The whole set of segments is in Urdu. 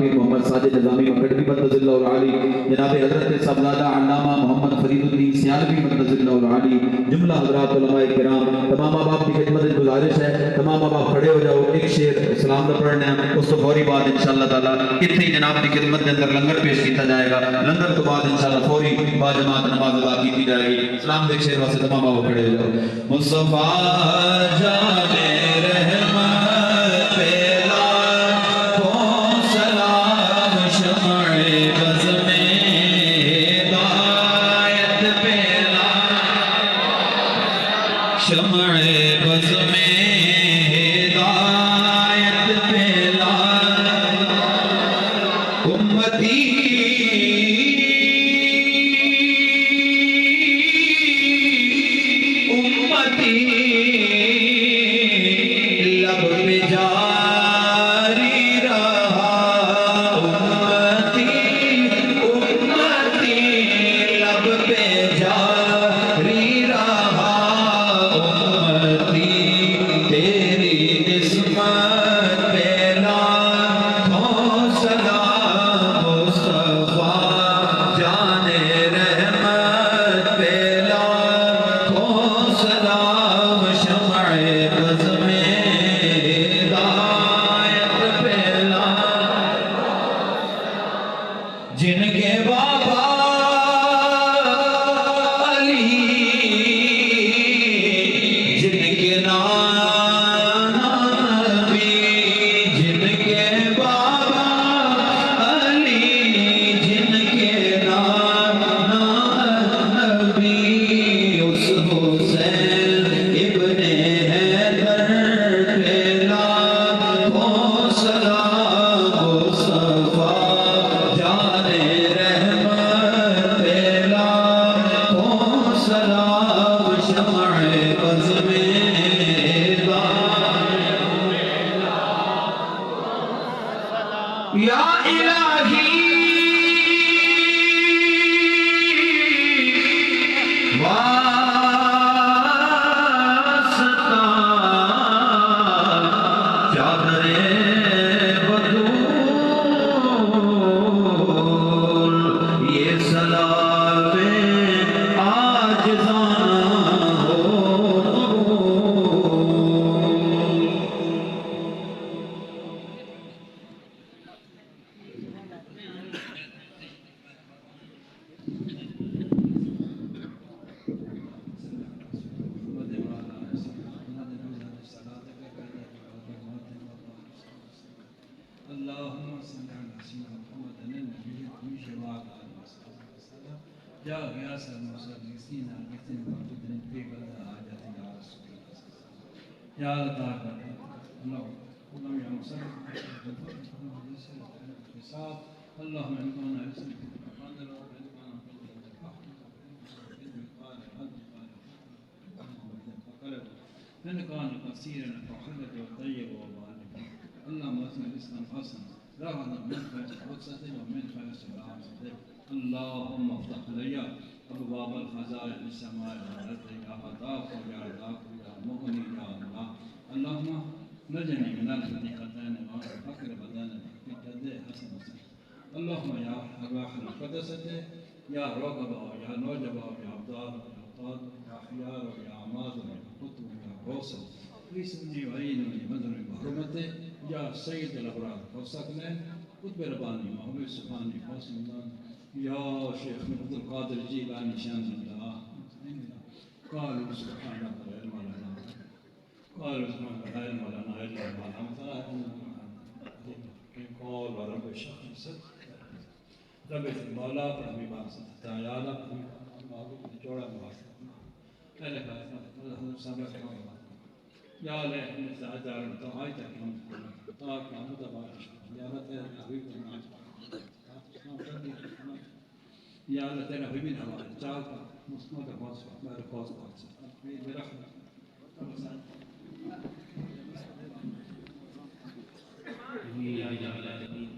پیر محمد ساجد نظامی مکڑوی مدد اللہ العالی، جناب حضرت صاحبزادہ علامہ محمد فرید الدین سیالوی مدد اللہ العالی، جملہ حضرات علماء کرام، تمام احباب کی خدمت گزارش ہے تمام احباب کھڑے ہو جاؤ، ایک شعر سلام دا پڑھنے ہیں، اس تو فوری بعد انشاءاللہ تعالی اتنی جناب کی خدمت کے اندر لنگر پیش کیتا جائے گا، لنگر تو بعد انشاءاللہ فوری با جماعت نماز ادا کی جائے گی۔ سلام دے شعر واسطے تمام احباب کھڑے ہو جاؤ۔ مصطفیٰ جان رحمت پیلا کو سلام، شمع بز میں ہدایت پیلا، شمع بز میں ہدایت پیلا، امتی لب پہ جاری رہا، امتی لب پہ جاری رہا، امتی تیری عصمت پہ لاکھوں سلام، مصطفیٰ جان رحمت پہ لاکھوں سلام، شمع بز میں ہدایت پھیلا، جن کے بابا علی، جن کے نانا نبی، جن کے بابا علی، جن کے نانا نبی، اس حسین ابن حیدر پہ لاکھوں سلام، مصطفیٰ جان رحمت پہ لاکھوں سلام، شمع بز میں یا الہی واسطہ چادر بدول، یہ سلام عاجزانہ ہو اللهم صل على سيدنا محمد النبي الأمي وعلى آله وصحبه وسلم. يا غياث المستغيثين أغثنا وأجدنا في بلد حاجة يا رسول الله. يا لطاف اللهم يا مسلم اللهم انقذنا باسمك من كان قصيرا فحدث وطيب وبارك. اللهم اسمع الاسلام حسنا لا غنى من خير قدسته ومن خير سلامته. اللهم افتح لي ابواب الخزائن السماء والارض يا خطاف يا رزاق يا مغني يا الله. اللهم نجني من الخطيئتين والفقر بدنا في جد حسنه. اللهم يا ارواح القدسه يا رغبه يا نوجبه يا ابطال يا طال يا خيار يا عماد يا قطب يا غوث اسمني وعينني مدني بحرمته يا سيد الابرار وسكنه قطب رباني محمد سبحاني قاسم الله يا شيخ عبد القادر الجيلاني شان الله. قالوا سبحانك لا علم لنا قالوا سبحانك لا علم لنا الا ما علمتنا قال رب اشرح لي صدري رب المولا فهمي باسط تعالى جوڑا مواسط لك سبحانك يا الله من سعدار طاعتك طاعك محمود بارش يا الله تیرا حبیب يا الله تیرا حبیب نواز چاہتا مسموع خاص میرے خاص بات میرا یا الہ العالمین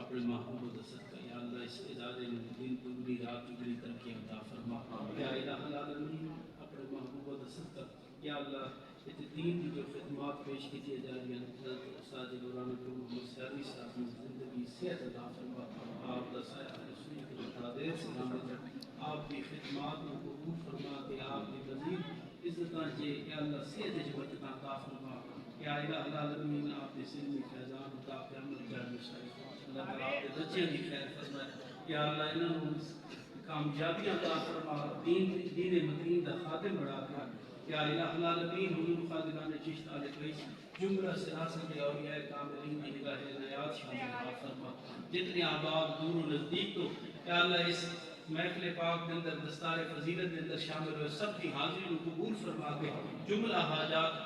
اپنے محبوب و صدقہ یا اللہ اس ادارے میں دن دگنی رات دگنی ترقی عطا فرما. یا الہ العالمین اپنے محبوب و صدقہ یا اللہ اس دین کی جو خدمات پیش کی جا رہی ہیں حضرت استاد مولانا محمد سیالوی صاحب کی زندگی صحت عطا فرما آپ دا سایہ رسول کی تعدیر سلامت آپ کی خدمات کو قبول فرما کہ آپ کی مزید عزتاں جے یا اللہ صحت جے برکتاں عطا فرما یا الہ العالمین آپ کے سن میں فیضان عطا قیامت جان شریف اللہ تعالیٰ آپ کے بچے کی خیر فرمائے یا اللہ انہوں کامیابیاں عطا فرما دین مدین دا خادم بڑھا کر یا الہ العالمین حضور خادمان چشت آل قیس جملہ سراست اولیاء کاملین کی نگاہ عنایات شامل فرما جتنے آباد دور و نزدیک تو یا اللہ اس محفل پاک کے اندر دستار فضیلت کے اندر شامل ہوئے سب کی حاضری کو قبول فرما کے جملہ حاجات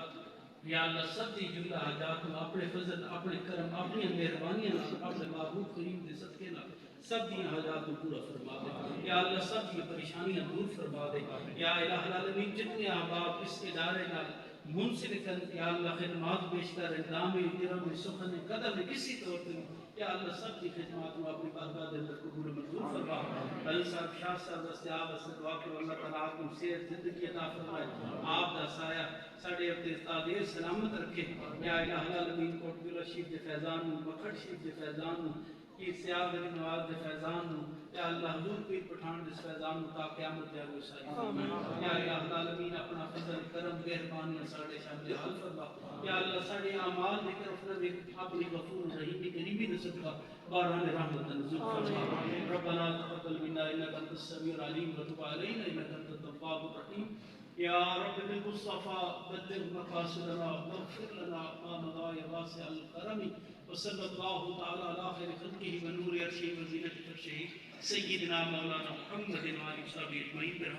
یا اللہ سب کی جملہ حاجات کو اپنے فضل اپنے کرم اپنی مہربانیاں اپنے محبوب کریم کے صدقے نہ سب کی حاجات کو پورا فرما دے یا اللہ سب کی پریشانیاں دور فرما دے یا الہ العالمین جتنے احباب اس ادارے نال منسلک یا اللہ خدمات پیش کر اقدام احترام سخن قدر کسی طور پر یا اللہ سب کی خدمات میں اپنی بارگاہ دے اندر قبول منظور فرما علی صاحب شاہ صاحب دستیاب سے دعا کرو اللہ تعالیٰ آپ کو صحت زندگی عطا فرمائے آپ دا سایہ ساڑھے تعدیر سلامت رکھے یا الہ العالمین کوٹ گلہ شریف دے فیضان ہوں مکھڑ شریف دے فیضان ہوں کی سیاہ دلی نواز دے فیضان ہوں یا اللہ حضور پیر پٹھان دے فیضان ہوں تا قیامت جائے وہ سائی یا الہ العالمین اپنا فضل کرم مہربانی ساڑھے شامل حال فرما یا اللہ ساڑھے اعمال دے کر اپنا اپنی غفور رحیم کی قریبی دے صدقہ باران رحمت نزول فرما ربنا تقبل منا انك انت السميع العليم وتب علينا انك انت التواب الرحيم يا رب بالمصطفى بلغ مقاصدنا واغفر لنا ما مضى يا واسع الكرم وصلى الله تعالى على خير خلقه ونور عرشه وزينة فرشه سيدنا مولانا محمد وعلى اله وصحبه اجمعين.